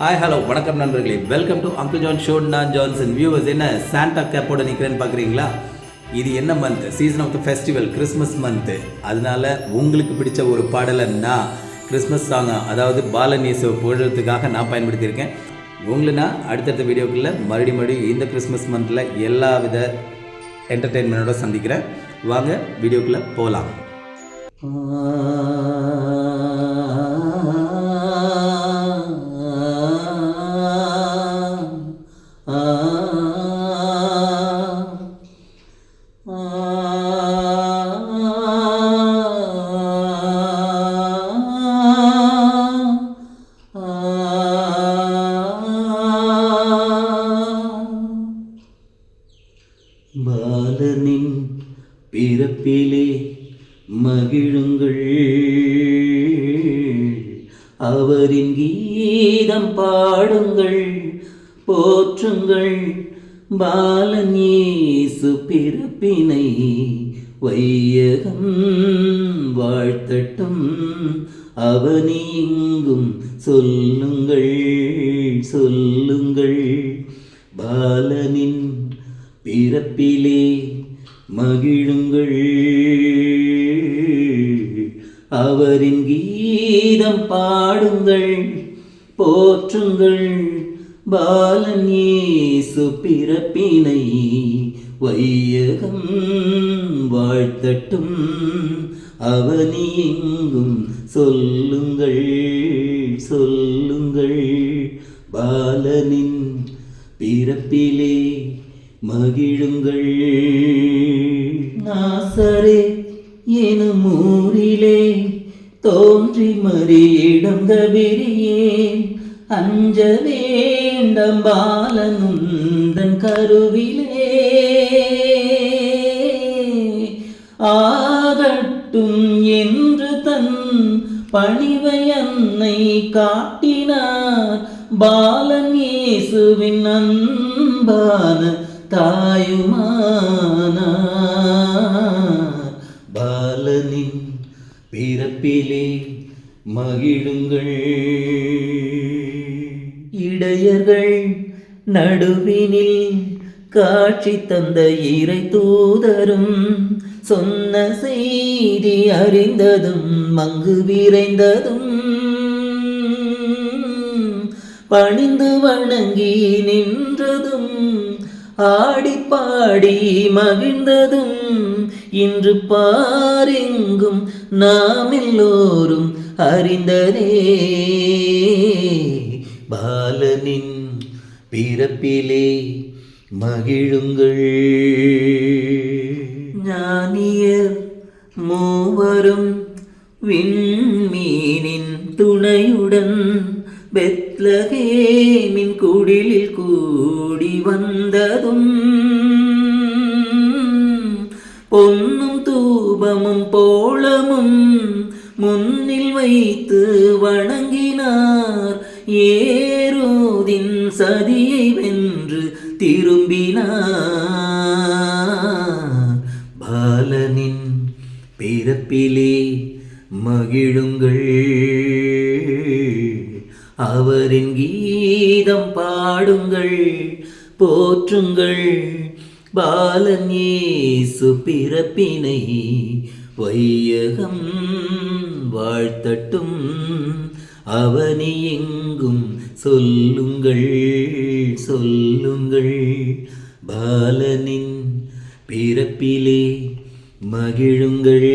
Hi hello வணக்கம் நண்பர்களே, welcome to uncle John show. நான் ஜான்சன். வியூவர்ஸ், என்ன சாண்டா கேப்போட நிற்கிறேன்னு பார்க்குறீங்களா? இது என்ன month? Season of the festival, Christmas month. அதனால உங்களுக்கு பிடிச்ச ஒரு பாடலை நான் கிறிஸ்மஸ் சாங்கை, அதாவது பாலநேச புகழத்துக்காக நான் பயன்படுத்தியிருக்கேன். உங்களை நான் அடுத்தடுத்த வீடியோக்குள்ளே மறுபடியும் இந்த கிறிஸ்மஸ் மந்தில் எல்லா வித என்டர்டெயின்மெண்ட்டோட சந்திக்கிறேன். வாங்க வீடியோக்குள்ளே போகலாம். பாலனின் பிறப்பிலே மகிழுங்கள், அவரின் கீதம் பாடுங்கள், போற்றுங்கள். பாலன் இயேசு பிறப்பினை வையகம் வாழ்த்தட்டும், அவனி எங்கும் சொல்லுங்கள் சொல்லுங்கள். பாலனின் பிறப்பிலே மகிழுங்கள், அவரின் கீதம் பாடுங்கள், போற்றுங்கள். பாலன் இயேசு பிறப்பினை வையகம் வாழ்த்தட்டும், அவனி எங்கும் சொல்லுங்கள் சொல்லுங்கள். பாலனின் பிறப்பிலே மகிழுங்கள். நாசரே எனும் ஊரிலே தோன்றி மறியிடம் கபிரியேன், அஞ்ச வேண்டாம் பாலனுந்தன் கருவிலே. ஆகட்டும் என்று தன் பணிவை அன்னை காட்டினார், பாலன் இயேசுவின் அன்பான தாயுமானார். பாலனின் பிறப்பிலே மகிழுங்கள். இடையர்கள் நடுவினில் காட்சி தந்த இறை தூதரும், சொன்ன செய்தி அறிந்ததும் மங்கு விரைந்ததும், பணிந்து வணங்கி நின்றதும், ஆடி பாடி மகிழ்ந்ததும், இன்று பாரெங்கும் நாம் எல்லோரும் அறிந்ததே. பாலனின் பிறப்பிலே மகிழுங்கள். ஞானியர் மூவரும் விண்மீனின் துணையுடன் பெத்லகேமின் குடிலில் கூடி வந்ததும், பொன்னும் தூபமும் போளமும் முன்னில் வைத்து வணங்கினார், ஏரோதின் சதியை வென்று திரும்பினார். பாலனின் பிறப்பிலே மகிழுங்கள், அவரின் கீதம் பாடுங்கள், போற்றுங்கள். பாலன் இயேசு பிறப்பினை வையகம் வாழ்த்தட்டும், அவனி எங்கும் சொல்லுங்கள் சொல்லுங்கள். பாலனின் பிறப்பிலே மகிழுங்கள்.